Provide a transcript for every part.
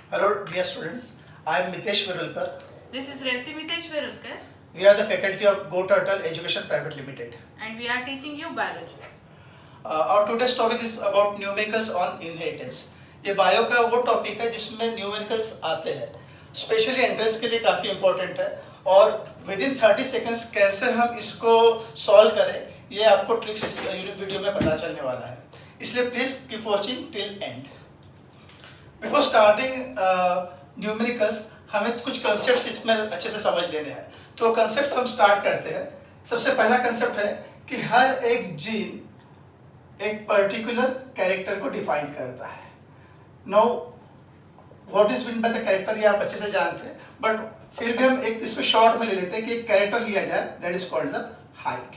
Hello, dear students. I am Mitesh Virulkar. This is Revati Mitesh Virulkar. We are the faculty of Go Turtle Education Private Limited. And we are teaching you biology. Our today's topic is about numericals on inheritance. ये bio का वो topic है जिसमें numericals आते हैं, specially entrance के लिए काफ़ी इंपॉर्टेंट है और विद इन 30 सेकेंड्स कैसे हम इसको सॉल्व करें ये आपको ट्रिक्स इस वीडियो में पता चलने वाला है, इसलिए please keep watching till and. Before starting numericals हमें कुछ कंसेप्ट्स इसमें अच्छे से समझ लेने हैं, तो कंसेप्ट्स हम स्टार्ट करते हैं। सबसे पहला कंसेप्ट है कि हर एक जीन एक पर्टिकुलर कैरेक्टर को डिफाइन करता है। Now what is mean by the character ये आप अच्छे से जानते हैं, बट फिर भी हम एक इसको शॉर्ट में ले लेते हैं कि एक कैरेक्टर लिया जाए, that is called the height.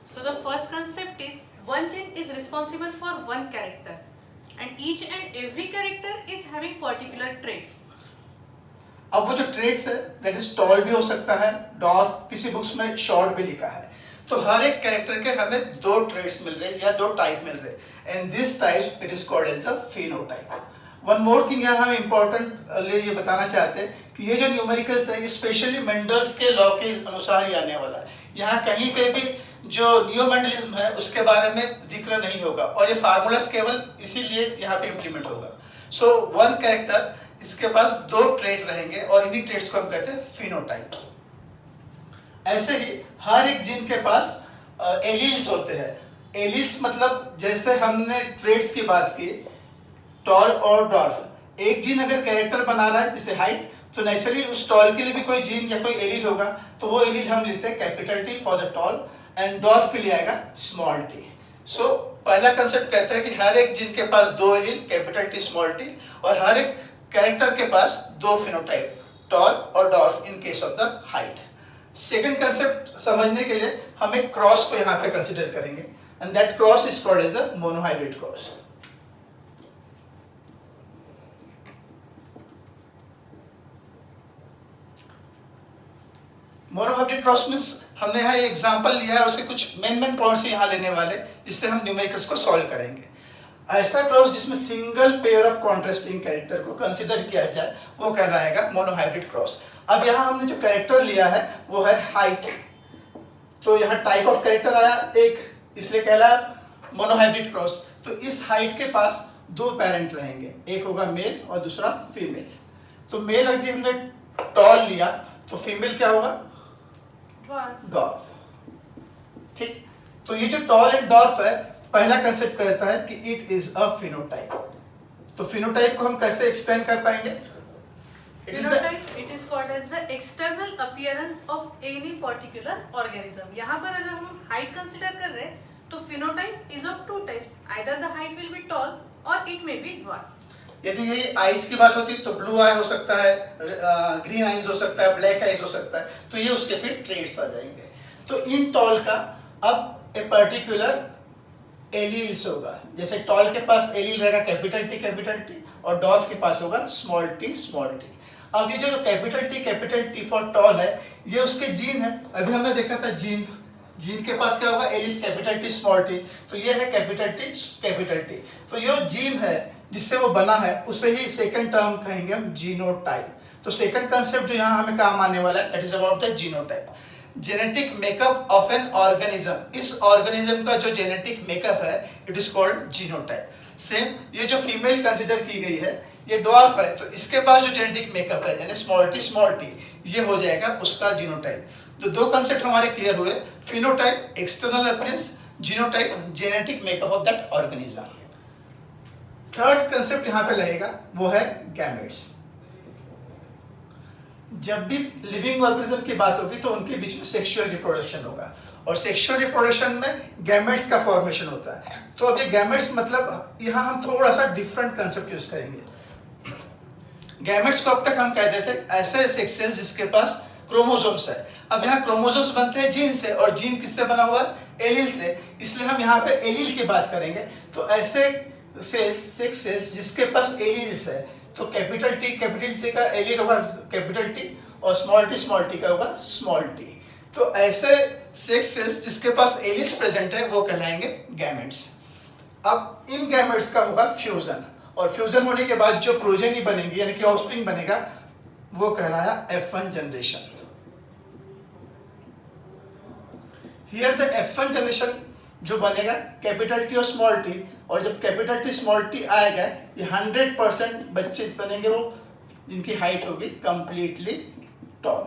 So the first concept is one gene is responsible for one character and each and every character is having particular traits. अब वो जो ट्रेट्स है दैट इज टॉल भी हो सकता है, डॉर्फ, किसी books में शॉर्ट भी लिखा है। तो हर एक कैरेक्टर के हमें दो ट्रेट्स मिल रहे हैं या दो टाइप मिल रहे हैं, and this type it is called as the phenotype. One more thing यहाँ हम इम्पोर्टेंट ये बताना चाहते हैं कि ये जो न्यूमेरिकल्स है ये स्पेशली मेंडल्स के लॉ के अनुसार ही आने वाला है। यहाँ कहीं पे भी जो नियोमेंडलिज्म है उसके बारे में जिक्र नहीं होगा और ये फार्मूलास केवल इसीलिए यहाँ पे इम्प्लीमेंट होगा। सो वन कैरेक्टर इसके पास दो ट्रेट रहेंगे और इन्हीं ट्रेट्स को हम कहते हैं फिनोटाइप्स। ऐसे ही हर एक जीन के पास एलील्स होते हैं। एलील्स मतलब जैसे हमने ट्रेट्स की बात की, टॉल और डॉर्फ, एक जीन अगर कैरेक्टर बना रहा है जैसे हाइट, तो नेचुरली उस टॉल के लिए भी कोई जीन या कोई एलील होगा, तो वो एलील हम लेते हैं capital T for the tall and dwarf के लिए आएगा स्मॉल टी। सो पहला कंसेप्ट कहता है कि हर एक जीन के पास दो allele capital T small T और हर एक कैरेक्टर के पास दो फिनोटाइप टॉल और dwarf in case of the height. Second concept समझने के लिए हम एक क्रॉस को यहाँ पे कंसीडर करेंगे and that cross is called as the monohybrid cross. Monohybrid cross means हमने यहाँ एग्जांपल लिया है, उसके कुछ मेन पॉइंट्स यहाँ लेने वाले जिससे हम न्यूमेरिकल्स को सॉल्व करेंगे। ऐसा क्रॉस जिसमें single pair of contrasting character को कंसीडर किया जाए वो कहलाएगा मोनोहाइब्रिड क्रॉस। अब यहाँ हमने जो कैरेक्टर लिया है वो है हाइट, तो यहाँ टाइप ऑफ कैरेक्टर आया एक, इसलिए कहला मोनोहाइब्रिड क्रॉस। तो इस हाइट के पास दो पेरेंट रहेंगे, एक होगा मेल और दूसरा फीमेल। तो मेल अगर हमने टॉल लिया तो फीमेल क्या होगा? डॉर्फ। ठीक, तो ये जो टॉल एंड डॉर्फ है, पहला कंसेप्ट कहता है कि इट इज अ फिनोटाइप। तो फिनोटाइप को हम कैसे एक्सप्लेन कर पाएंगे? Phenotype it is called as the external appearance of any particular organism. यहाँ पर अगर हम height consider कर रहे हैं तो phenotype is of two types. Either the height will be tall or it may be dwarf. यदि ये आइज की बात होती तो ब्लू आई हो सकता है, ग्रीन आइज हो सकता है, ब्लैक आइज हो सकता है, तो ये उसके फिर ट्रेट्स आ जाएंगे। तो इन टॉल का अब ए पर्टिकुलर एलील्स होगा, जैसे टॉल के पास एलील रहेगा कैपिटल टी और डॉर्फ के पास होगा स्मॉल टी। अब ये जो कैपिटल टी फॉर टॉल है ये उसके जीन है। अभी हमने देखा था जीन के पास क्या होगा? Alleles capital T small T, तो ये है कैपिटल टी। तो ये जीन है जिससे वो बना है उसे ही सेकंड टर्म कहेंगे हम जीनोटाइप। तो सेकंड कंसेप्ट जो यहाँ हमें काम आने वाला है that is about the genotype, genetic makeup of an organism. इस ऑर्गेनिज्म का जो जेनेटिक मेकअप है it is called genotype. Same ये जो फीमेल कंसिडर की गई है ये डॉर्फ है, तो इसके पास जो जेनेटिक मेकअप है यानी स्मॉल टी ये हो जाएगा उसका जीनोटाइप। तो दो कंसेप्ट हमारे क्लियर हुए, phenotype external appearance, genotype genetic makeup of that organism. Third concept यहाँ पे लगेगा वो है गैमेट्स। जब भी लिविंग ऑर्गेनिज्म की बात होगी तो उनके बीच में सेक्सुअल रिप्रोडक्शन होगा और सेक्सुअल रिप्रोडक्शन में गैमेट्स का फॉर्मेशन होता है। तो अब ये गैमेट्स मतलब यहाँ हम थोड़ा सा डिफरेंट कंसेप्ट यूज करेंगे। गैमेट्स को अब तक हम कहते थे ऐसे सेक्स सेल्स जिसके पास क्रोमोसोम्स है। अब यहाँ क्रोमोसोम्स बनते हैं जीन से और जीन किससे बना हुआ है? एलील से, इसलिए हम यहाँ पे एलील की बात करेंगे। तो ऐसे सेल्स सेक्स सेल्स जिसके पास एलील्स है, तो कैपिटल टी का एलील होगा कैपिटल टी और स्मॉल टी का होगा स्मॉल टी। तो ऐसे सेक्स सेल्स जिसके पास एलील्स प्रेजेंट है वो कहलाएंगे गैमेट्स। अब इन गैमेट्स का होगा फ्यूजन और फ्यूजन होने के बाद जो प्रोजेनी बनेंगी यानी कि ऑफस्प्रिंग बनेगा वो कहलाया F1 generation. Here the F1 generation जो बनेगा कैपिटल टी और स्मॉल टी, और जब कैपिटल टी स्मॉल टी आएगा ये 100% बच्चे बनेंगे वो जिनकी हाइट होगी completely tall.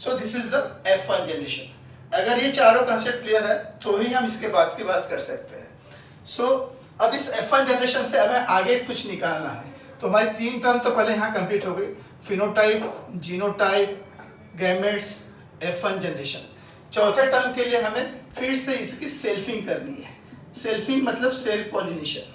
So this is the F1 generation. अगर ये चारों कंसेप्ट क्लियर है तो ही हम इसके बाद की बात कर सकते हैं। सो अब इस F1 जनरेशन से हमें आगे कुछ निकालना है। तो हमारी 3 टर्म तो पहले यहाँ कंप्लीट हो गई, phenotype, genotype, gametes, F1 generation. चौथे टर्म के लिए हमें फिर से इसकी सेल्फिंग करनी है। सेल्फिंग मतलब सेल्फ पॉलिनेशन।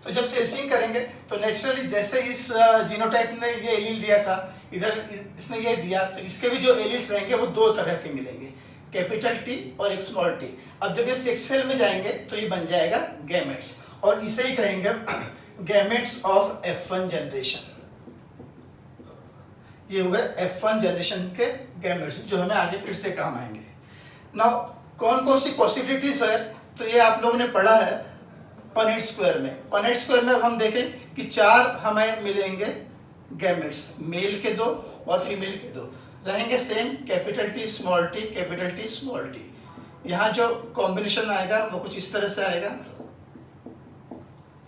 तो जब सेल्फिंग करेंगे तो नेचुरली जैसे इस जीनोटाइप ने ये एलील दिया था, इधर इसने ये दिया, तो इसके भी जो एलील्स रहेंगे वो 2 तरह के मिलेंगे, कैपिटल टी और एक स्मॉल टी। अब जब ये सेक्स सेल में जाएंगे तो ये बन जाएगा गैमेट्स, और इसे ही कहेंगे गैमेट्स ऑफ F1 जनरेशन। ये हुए F1 जनरेशन के गैमेट्स जो हमें आगे फिर से काम आएंगे। नाउ कौन कौन सी पॉसिबिलिटीज है, तो ये आप लोगों ने पढ़ा है पनेट स्क्वायर में। पनेट स्क्वायर में हम देखें कि 4 हमें मिलेंगे गैमेट्स, मेल के 2 और फीमेल के 2 रहेंगे same, capital T small T, capital T small T. यहाँ जो कॉम्बिनेशन आएगा वो कुछ इस तरह से आएगा,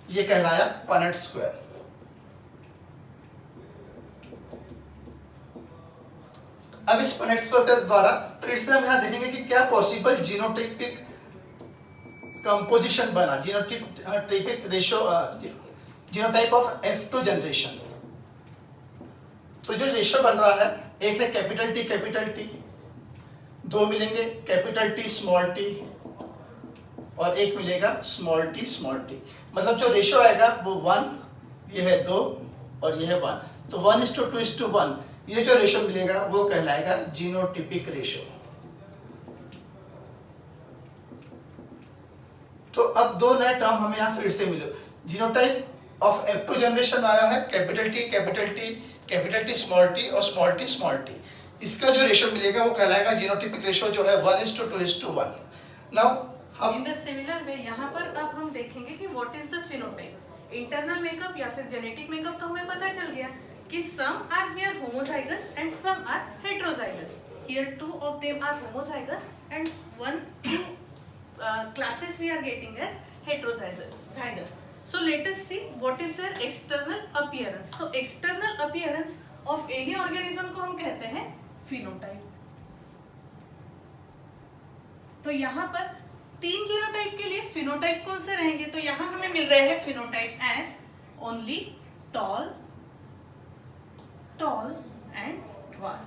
ये कहलाया पनेट स्क्वायर। अब इस पनेट स्क्वायर के द्वारा फिर से हम यहाँ देखेंगे कि क्या पॉसिबल जीनोटाइपिक कंपोजिशन बना, genotypic ratio, genotype of F2 generation. तो जो रेशियो बन रहा है, एक है कैपिटल टी, 2 मिलेंगे कैपिटल टी स्मॉल टी, और एक मिलेगा स्मॉल टी। मतलब जो रेशियो आएगा वो 1, ये है 2 और ये है 1, तो 1:2:1 ये जो रेशियो मिलेगा वो कहलाएगा जीनोटिपिक रेशियो। तो अब 2 नए टर्म हमें यहाँ फिर से मिले। जीनोटाइप ऑफ F2 जनरेशन आया है कैपिटल टी स्मॉल टी। इसका जो रेशियो मिलेगा वो कहलाएगा जीनोटिपिक रेशियो जो है 1:2:1। नाउ हम इन द सिमिलर वे यहाँ पर अब हम देखेंगे कि what is the phenotype. Internal makeup या फिर जेनेटिक मेकअप तो हमें पता चल गया कि some are here homozygous and some are heterozygous. Here 2 of them are homozygous and 2 classes we are getting as heterozygous. So let us see what is their external appearance. So external appearance of any organism को हम कहते हैं phenotype. तो यहाँ पर 3 genotype के लिए phenotype कौन से रहेंगे, तो यहाँ हमें मिल रहे हैं phenotype as only tall and dwarf.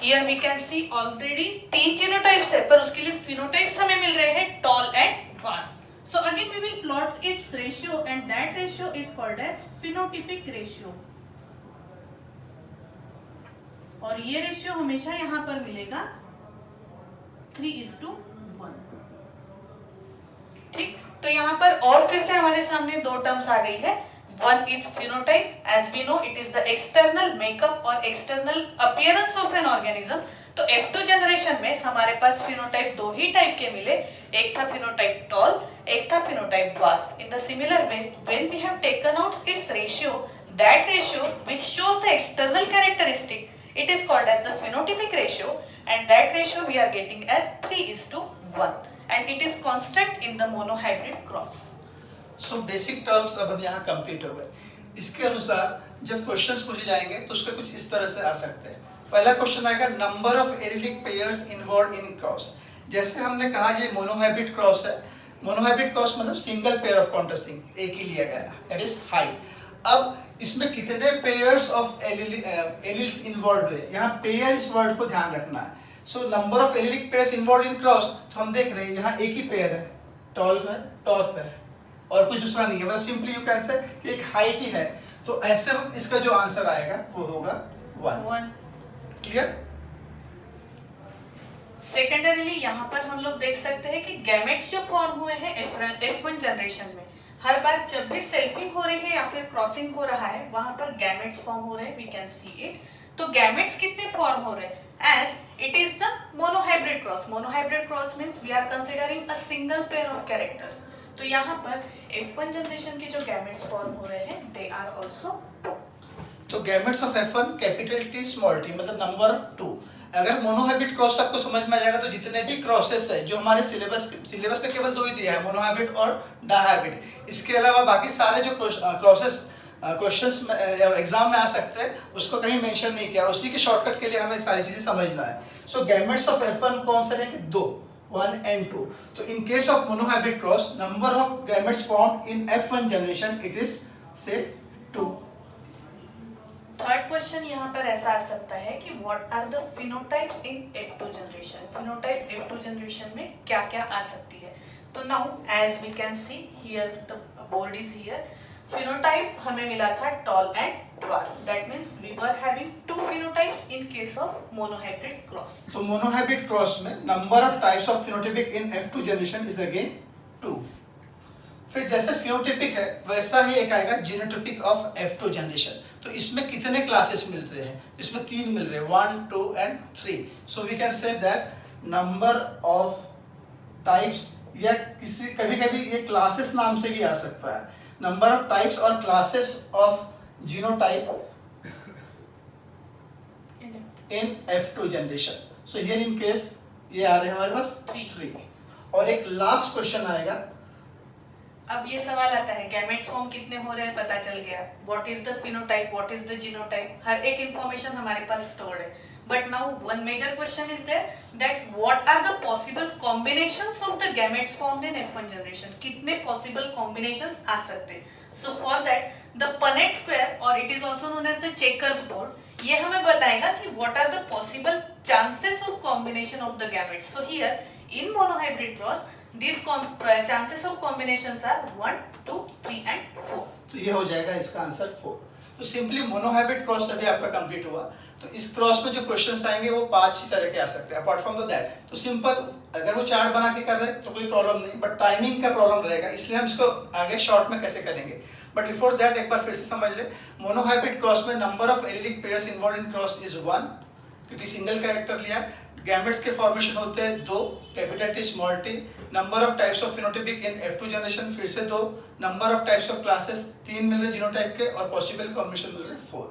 Here we can see already 3 genotypes है, पर उसके लिए फिनोटाइप्स हमें मिल रहे हैं tall and dwarf. So again we will plot its ratio and that ratio is called as phenotypic ratio. और ये रेशियो हमेशा यहाँ पर मिलेगा 3:1। ठीक, तो यहाँ पर और फिर से हमारे सामने 2 टर्म्स आ गई है। One is phenotype, as we know it is the external makeup और external appearance of an organism। तो F2 जनरेशन में हमारे पास फिनोटाइप 2 ही टाइप के मिले, एक था फिनोटाइप टॉल, एक था phenotype dwarf. In the similar way, when we have taken out its ratio, that ratio which shows the external characteristic, it is called as the phenotypic ratio, and that ratio we are getting as 3:1, and it is constant in the monohybrid cross। So basic terms अब हम यहाँ complete हो गए। इसके अनुसार जब questions पूछे जाएंगे तो उसके कुछ इस तरह से आ सकते हैं। पहला क्वेश्चन आएगा number of allylic pairs involve in cross. जैसे हमने कहा ये मोनोहाइब्रिड क्रॉस है। मोनोहाइब्रिड क्रॉस मतलब सिंगल पेयर ऑफ कॉन्ट्रास्टिंग, एक ही लिया गया, दैट इज हाइट। अब इसमें कितने पेयर्स ऑफ एलिल्स इन्वॉल्व है, यहाँ पेयर इस वर्ड को ध्यान रखना है। So number of allylic pairs involve in cross, तो हम देख रहे हैं यहाँ एक ही पेयर है, टॉल है, टॉस है, और कुछ दूसरा नहीं है, बस सिंपली यू कैन से कि एक हाइट ही है। तो ऐसे वक्त इसका जो आंसर आएगा वो होगा 1। क्लियर? सेकेंडरीली यहाँ पर हम लोग देख सकते हैं कि गैमेट्स जो फॉर्म हुए हैं F1 जनरेशन में, हर बार जब भी सेल्फिंग हो रही है या फिर क्रॉसिंग हो रहा है वहां पर गैमेट्स फॉर्म हो रहे हैं, वी कैन सी इट। तो गैमेट्स कितने फॉर्म हो रहे हैं? as it is the monohybrid cross. Monohybrid cross means we are considering a single pair of characters. तो यहाँ पर F1 जनरेशन के जो गैमेट्स फॉर्म हो रहे हैं they are also तो gametes of F1 capital T small t मतलब नंबर 2। अगर मोनोहाइब्रिड क्रॉस आपको समझ में आ जाएगा तो जितने भी क्रॉसेस है जो हमारे सिलेबस में केवल दो ही दिया है, मोनोहाइब्रिड और डायहाइब्रिड। इसके अलावा बाकी सारे जो क्रॉसेस क्वेश्चंस एग्जाम में आ सकते हैं उसको कहीं मेंशन नहीं किया, उसी के शॉर्टकट के लिए हमें सारी चीजें समझना है। सो गैमेट्स ऑफ F1 कौन से हैं? दो, 1 and 2। तो इन case of monohybrid cross number of gametes formed in F1 generation it is से 2। थर्ड क्वेश्चन यहाँ पर ऐसा आ सकता है कि what are the phenotypes in F2 generation. Phenotype F2 generation में क्या क्या आ सकती है? तो now as we can see here the board is here. Phenotype हमें मिला था tall and dwarf, that means we were having two phenotypes in case of monohybrid cross. तो मोनोहाइब्रिड क्रॉस में number of types of phenotypic in F2 generation is again 2। फिर जैसे phenotypic है वैसा ही एक आएगा जीनोटाइपिक ऑफ F2 जनरेशन। तो इसमें कितने क्लासेस मिल रहे हैं? इसमें 3 मिल रहे हैं, 1, 2 and 3। So we can say that number of types, या किसी कभी कभी ये क्लासेस नाम से भी आ सकता है, नंबर ऑफ टाइप्स और classes of genotype in F2 generation. So here in case ये आ रहे हैं हमारे पास 3। और एक लास्ट क्वेश्चन आएगा। अब ये सवाल आता है गैमेट्स फॉर्म कितने हो रहे हैं पता चल गया, what is the phenotype, what is the genotype, हर एक इंफॉर्मेशन हमारे पास स्टोर्ड है। But now one major question is there that what are the possible combinations of the gametes formed in F1 generation. कितने पॉसिबल कॉम्बिनेशंस आ सकते हैं? So for that the Punnett square और it is also known as the checkers board, ये हमें बताएगा कि what are the possible chances of combination of the gametes. So here in monohybrid cross these chances of combinations are 1, 2, 3 and 4। तो ये हो जाएगा इसका आंसर 4। तो सिंपली मोनोहाइब्रिड क्रॉस अभी आपका कंप्लीट हुआ। तो इस क्रॉस में जो क्वेश्चंस आएंगे वो 5 ही तरह के आ सकते हैं अपार्ट फ्रॉम द दैट। तो सिंपल अगर वो चार्ट बना के कर रहे हैं तो कोई प्रॉब्लम नहीं, बट टाइमिंग का प्रॉब्लम रहेगा, इसलिए हम इसको आगे शॉर्ट में कैसे करेंगे। बट बिफोर दैट एक बार फिर से समझ ले, मोनोहाइब्रिड क्रॉस में number of allylic pairs involve in cross is 1, क्योंकि सिंगल कैरेक्टर लिया। गैमेट्स के फॉर्मेशन होते हैं 2, capital T small t। Number of types of phenotypic in F2 generation फिर से 2। Number of types of classes 3 मिल रहे genotype के, और पॉसिबल कॉम्बिनेशन मिल रहे 4।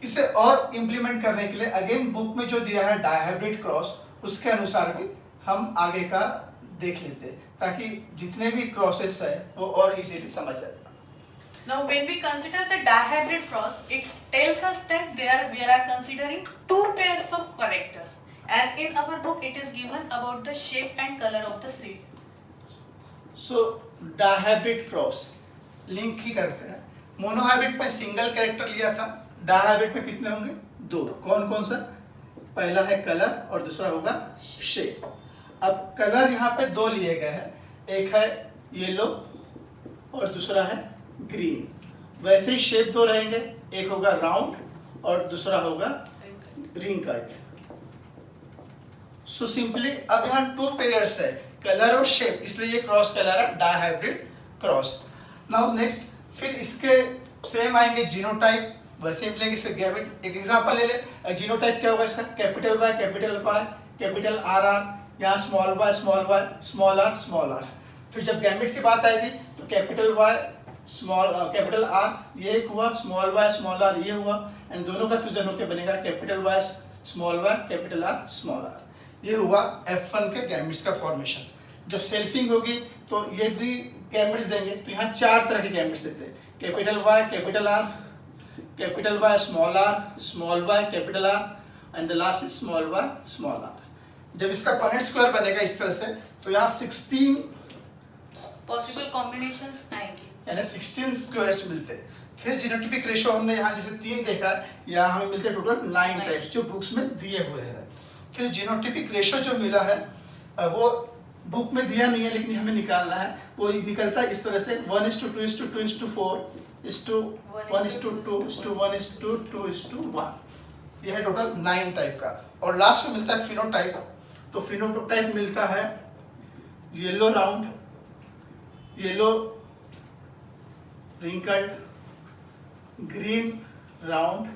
इसे और इम्प्लीमेंट करने के लिए अगेन बुक में जो दिया है डायहाइब्रिड क्रॉस, उसके अनुसार भी हम आगे का देख लेते हैं ताकि जितने भी क्रॉसेस है वो और इजीली समझ जाए। Now when we consider the dihybrid cross, it tells us that we are considering two pairs of characters. As in our book, it is given about the shape and color of the seed. So dihybrid cross link ही करते हैं। Monohybrid में single character लिया था, dihybrid में कितने होंगे? 2। कौन कौन सा? पहला है कलर और दूसरा होगा शेप। अब कलर यहाँ पे 2 लिए गए हैं, एक है येलो और दूसरा है ग्रीन। वैसे ही शेप 2 रहेंगे, एक होगा राउंड और दूसरा होगा रिंकल्ड। सो सिंपली अब यहाँ 2 पेयर्स है, कलर और शेप, इसलिए ये क्रॉस कहलारा डायहाइब्रिड क्रॉस। नाउ नेक्स्ट, फिर इसके सेम आएंगे जीनोटाइप, वैसे ही लेंगे इसके गैमेट। एक एग्जांपल ले ले, जीनोटाइप क्या होगा इसका? कैपिटल Y, कैपिटल R, यहाँ स्मॉल y, स्मॉल r। फिर जब गैमेट की बात आएगी तो कैपिटल Y, कैपिटल R ये एक हुआ, स्मॉल y, r ये हुआ, एंड दोनों का फ्यूजन होकर बनेगा capital Y, capital R, small r। ये हुआ F1 के गैमेट्स का फॉर्मेशन। जब सेल्फिंग होगी तो ये भी गैमेट्स देंगे, तो यहाँ 4 तरह के गैमेट्स देते हैं, capital Y, capital R, capital Y, small y, capital R, and the last is small y, small r। जब इसका पनेट स्क्वायर बनेगा इस तरह से, तो यहाँ 16 पॉसिबल कॉम्बिनेशंस आएंगे, यानी 16 स्क्वायर्स मिलते हैं। फिर जीनोटाइपिक रेशो हमने यहाँ जैसे 3 देखा, यहाँ हमें मिलते हैं टोटल 9 टाइप्स जो बुक्स में दिए हुए हैं। फिर जीनोटाइपिक रेशो जो मिला है वो बुक में दिया नहीं है लेकिन हमें निकालना है, वो निकलता है इस तरह से 1:2:2:4:1:1:2:1:1। यह है टोटल 9 टाइप का। और लास्ट में मिलता है फिनोटाइप। तो फिनोटाइप मिलता है yellow round, yellow wrinkled, green round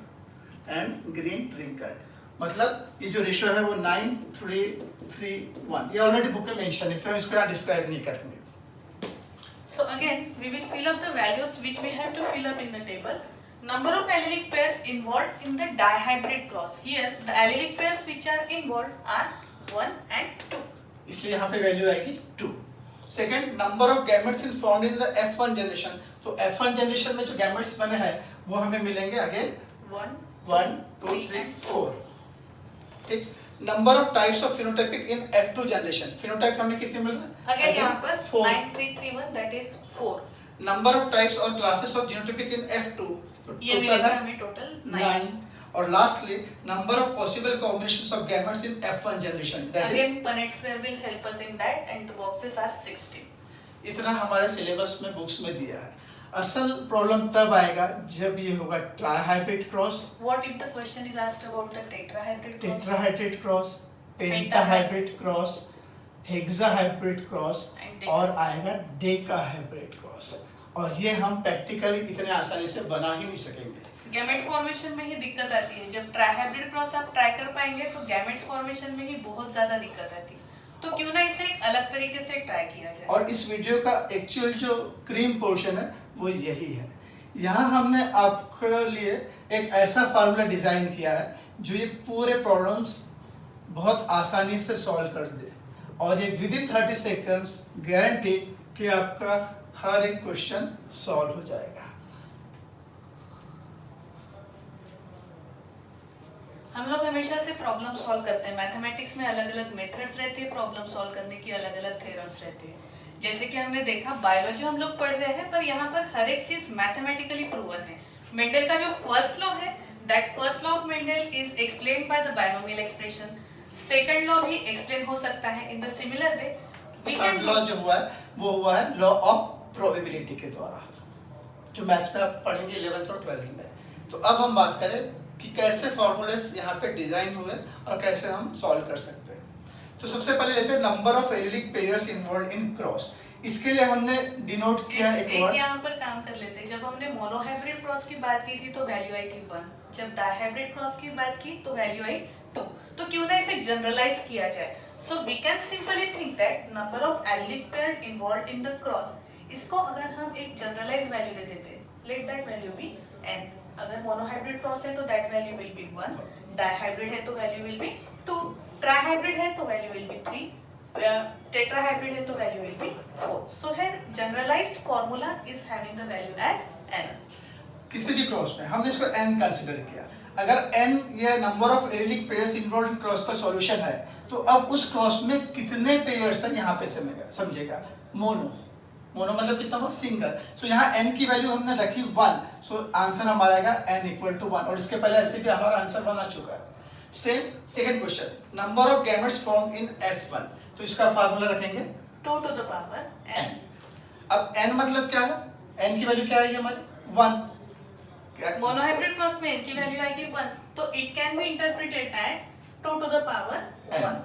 and green wrinkled। मतलब ये जो रेशियो है वो 9:3:1, ये ऑलरेडी बुक में मेंशन है, इसलिए हम इसको यहाँ डिस्क्राइब नहीं करेंगे। So again, we will fill up the values which we have to fill up in the table. Number of allelic pairs involved in the dihybrid cross. Here, the allelic pairs which are involved are 1 and 2. इसलिए यहाँ पे value आएगी 2। Second, number of gametes in found in the F1 generation. तो F1 generation में जो gametes बने हैं वो हमें मिलेंगे अगेन 1, 1, 2, 3, 4। ठीक। Number of types of phenotypic in F2 generation, phenotype हमें कितने मिल रहे हैं? Again यहाँ पर 4। 9, 3, 3, 1 that is 4. Number of types और classes of genotypic in F2, तो ये मिलेगा हमें टोटल 9. और lastly number of possible combinations of gametes in F1 generation, that is Again Punnett square will help us in that and the boxes are 16. इतना हमारे syllabus में books में दिया है। असल प्रॉब्लम तब आएगा जब ये होगा ट्राइहाइब्रिड cross, What if the question is asked about the tetrahybrid cross? Tetrahybrid cross, pentahybrid cross, hexahybrid cross And और आएगा डेकाहाइब्रिड क्रॉस, और ये हम प्रैक्टिकली इतने आसानी से बना ही नहीं सकेंगे। गैमेट फॉर्मेशन में ही दिक्कत आती है। जब ट्राइहाइब्रिड क्रॉस आप ट्राई कर पाएंगे तो गैमेट्स फॉर्मेशन में ही बहुत ज्यादा दिक्कत आती है। तो क्यों ना इसे एक अलग तरीके से ट्राई किया जाए। और इस वीडियो का एक्चुअल जो क्रीम पोर्शन है वो यही है। यहाँ हमने आपके लिए एक ऐसा फार्मूला डिजाइन किया है जो ये पूरे प्रॉब्लम्स बहुत आसानी से सॉल्व कर दे, और ये विद इन 30 सेकेंड्स गारंटी कि आपका हर एक क्वेश्चन सॉल्व हो जाएगा। हम लोग हमेशा से प्रॉब्लम सॉल्व करते हैं। मैथमेटिक्स में अलग अलग मेथड्स रहती है, प्रॉब्लम सॉल्व करने की अलग अलग थ्योरम्स रहती है। जैसे कि हमने देखा बायोलॉजी हम लोग पढ़ रहे हैं, पर यहाँ पर हर एक चीज मैथमेटिकली प्रूवन है। मेंडल का जो फर्स्ट लॉ है, that first law of Mendel is explained by the binomial expression. Second law भी एक्सप्लेन हो सकता है in the similar way. Third law जो हुआ है वो हुआ है लॉ ऑफ प्रोबेबिलिटी के द्वारा, जो मैथ्स में आप पढ़ेंगे 11th और 12th में। तो अब हम बात करें कि कैसे फॉर्मूलेस यहाँ पे डिजाइन हुए और कैसे हम सॉल्व कर सकते हैं। तो सबसे पहले लेते हैं number of allylic pairs involved in cross. इसके लिए हमने डिनोट किया एक वर्ड। यहाँ पर काम कर लेते हैं। जब हमने मोनोहाइब्रिड क्रॉस की बात की थी तो वैल्यू आई थी 1, जब डाइहाइब्रिड क्रॉस की बात की तो वैल्यू आई 2। तो क्यों ना इसे जनरलाइज किया जाए। So we can simply think that number of allelic pair involved in the cross, इसको अगर हम एक जनरलाइज वैल्यू दे देते, let that value be n। अगर मोनोहाइब्रिड क्रॉस है तो that value will be 1, dihybrid है तो वैल्यू विल बी 2, ट्राइहाइब्रिड है तो वैल्यू विल बी 3, टेट्राहाइब्रिड है तो value will be 4। So here generalized formula is having the value as n। किसी भी क्रॉस में हमने इसको n कंसीडर किया। अगर n ये number of allylic pairs involved in cross का सॉल्यूशन है, तो अब उस क्रॉस में कितने पेयर्स हैं यहाँ पे समझेगा। मोनो, मोनो मतलब कितना हो, सिंगल। सो यहाँ n की वैल्यू हमने रखी 1, सो आंसर हमारा आएगा n = 1, और इसके पहले ऐसे भी हमारा आंसर 1 आ चुका है। Same second question, number of gametes form in F1, तो इसका फार्मूला रखेंगे 2 to the power n। अब n मतलब क्या है, n की वैल्यू क्या आएगी हमारी 1। मोनोहाइब्रिड क्रॉस में n की वैल्यू आएगी 1, तो it can be interpreted as 2 to the power 1।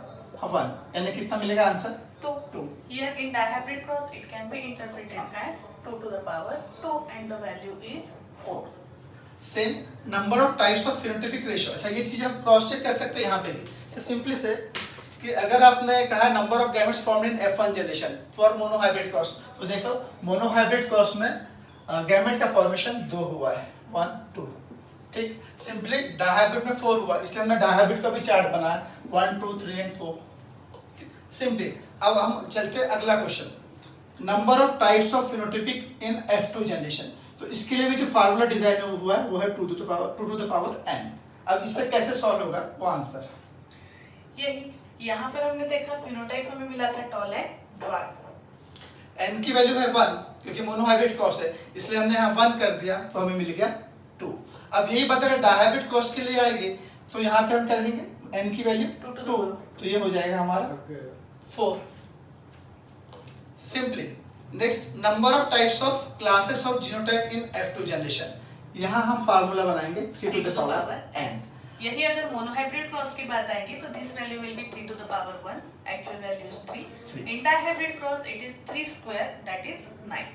1 यानी कितना मिलेगा answer 2। Here in dihybrid cross it can be interpreted as 2 to the power 2 and the value is 4। Same number of types of phenotypic ratio. अच्छा, ये चीज हम cross check कर सकते हैं यहाँ पे भी। सिंपली से कि अगर आपने कहा number of gametes formed in F1 generation for monohybrid cross, तो देखो मोनोहाइब्रिड क्रॉस में गैमेट का फॉर्मेशन 2 हुआ है, 1 2। ठीक, सिंपली डाइहाइब्रिड में 4 हुआ, इसलिए हमने डाइहाइब्रिड का भी चार्ट बनाया 1 2 3 एंड 4। सिंपली अब हम चलते हैं अगला question, number of types of phenotypic in F2 generation. तो इसके लिए भी जो फार्मूला डिजाइन हुआ है वो है 2 to the power n। अब इससे कैसे सॉल्व होगा वो आंसर यही यहाँ पर हमने देखा फिनोटाइप हमें मिला था टॉल एंड ड्वार्फ। n की वैल्यू है 1 क्योंकि मोनोहाइब्रिड क्रॉस है, इसलिए हमने यहाँ 1 कर दिया तो हमें मिल गया 2। अब यही बात अगर डाइहाइब्रिड क्रॉस के लिए आएगी तो यहाँ पे हम क्या रहेंगे n की वैल्यू 2, तो ये हो जाएगा हमारा 4। Simply next, number of types of classes of genotype in F2 generation. यहाँ हम फार्मूला बनाएंगे 3 to the power n। यही अगर मोनोहाइब्रिड क्रॉस की बात आएगी तो this value will B 3 to the power 1, actual value is 3। In dihybrid cross it is 3 square that is 9।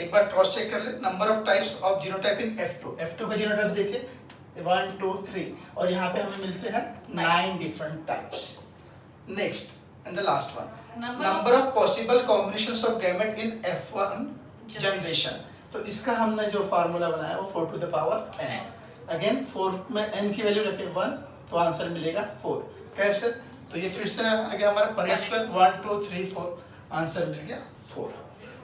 एक बार क्रॉस चेक कर ले, number of types of genotype in F2। F2 का जीनोटाइप देखिए 1 2 3 और यहाँ पे हमें मिलते हैं 9 different types. Next and the last one, number of possible combinations of gamete in F1 generation. तो इसका हमने जो फार्मूला बनाया वो 4 to the power n। Again 4 में n की वैल्यू रखे 1 तो आंसर मिलेगा 4। कैसे? तो ये फिर से आ गया हमारा पर स्क्वायर 1 2 3 4 आंसर मिल गया 4।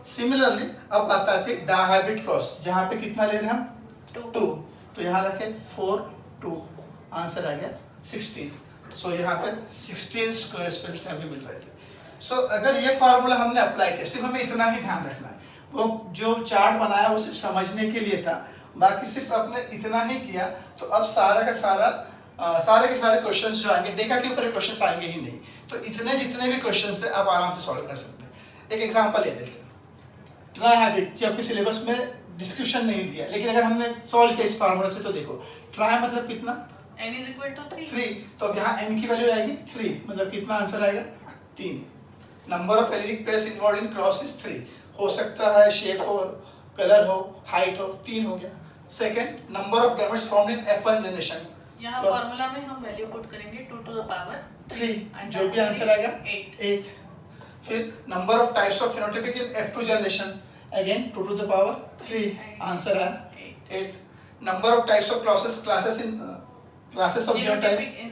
सिमिलरली अब बात आती है डायहाइब्रिड क्रॉस, जहाँ पे कितना ले रहे हैं हम 2, तो यहाँ रखे 4 2 आंसर आ गया 16। सो यहाँ पे 16 स्क्वायर फिल्स हमें मिल रहे थे। सो अगर ये फार्मूला हमने अप्लाई किया, सिर्फ हमें इतना ही ध्यान रखना है, वो जो चार्ट बनाया वो सिर्फ समझने के लिए था, बाकी सिर्फ आपने इतना ही किया तो अब सारे के सारे क्वेश्चंस जो आएंगे डेका के ऊपर क्वेश्चंस आएंगे ही नहीं, तो इतने जितने भी क्वेश्चंस थे आप आराम से सॉल्व कर सकते हैं। एक एग्जांपल ले लेते हैं, ट्राई जो आपके सिलेबस में डिस्क्रिप्शन नहीं दिया, लेकिन अगर हमने सॉल्व किया इस फार्मूला से तो देखो ट्राई मतलब कितना n is equal to 3, तो अब यहाँ n की वैल्यू आएगी 3, मतलब कितना आंसर आएगा 3। Number of allylic pairs involved in cross is 3, हो सकता है शेप हो, कलर हो, हाइट हो, 3 हो गया। Second, number of gametes formed in F1 generation, यहाँ फार्मूला में हम वैल्यू पुट करेंगे 2 टू द पावर 3, जो भी आंसर आएगा 8। फिर number of types of phenotypic in F2 generation, again 2 to the power 3 answer आया 8। Number of types of classes in classes of genotype in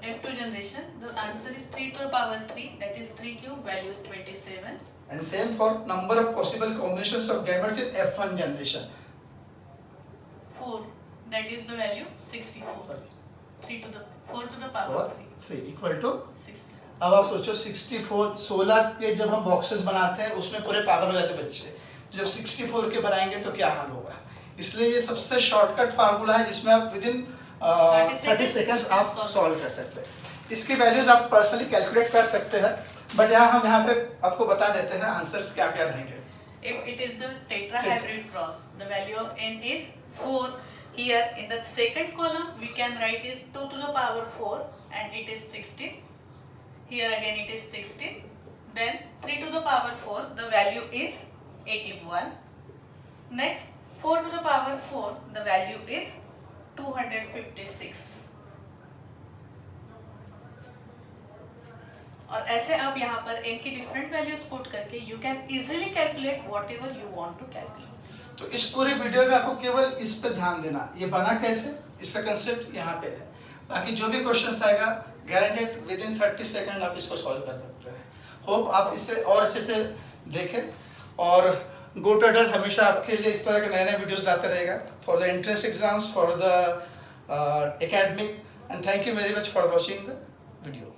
F2 generation, the answer is 3 to the power 3, that is 3 cube, value is 27. and same for number of possible combinations of gametes in F1 generation, 4, that is the value 64. 4 to the power 3 equal to 64. अब आप सोचो 64 16 के जब हम boxes बनाते हैं उसमें पूरे पागल हो जाते बच्चे, जब 64 के बनाएंगे तो क्या हाल होगा। इसलिए ये सबसे शॉर्टकट फार्मूला है जिसमें आप विद इन 30 सेकंड्स आप सॉल्व कर सकते हैं। इसकी वैल्यूज आप पर्सनली कैलकुलेट कर सकते हैं, बट हम यहाँ पे आपको बता देते हैं आंसर्स क्या क्या रहेंगे। If it is the tetrahybrid cross, the value of n is 4. Here in the second column we can write is 2 to the power 4 and it is 16. Here again it is 16. Then 3 to the power 4, the value is 81. Next 4 to the power 4, the value is 256. और ऐसे आप यहाँ पर n की different values put करके you can easily calculate whatever you want to calculate. तो इस पूरे वीडियो में आपको केवल इस पे ध्यान देना, ये बना कैसे, इसका कंसेप्ट यहाँ पे है। बाकी जो भी क्वेश्चंस आएगा गारंटेड विद इन 30 सेकंड आप इसको सॉल्व कर सकते हैं। होप आप इसे और अच्छे से देखें, और गो टू एडल्ट हमेशा आपके लिए इस तरह के नए नए वीडियोस लाते रहेगा for the entrance exams, for the academic, and thank you very much for watching the video.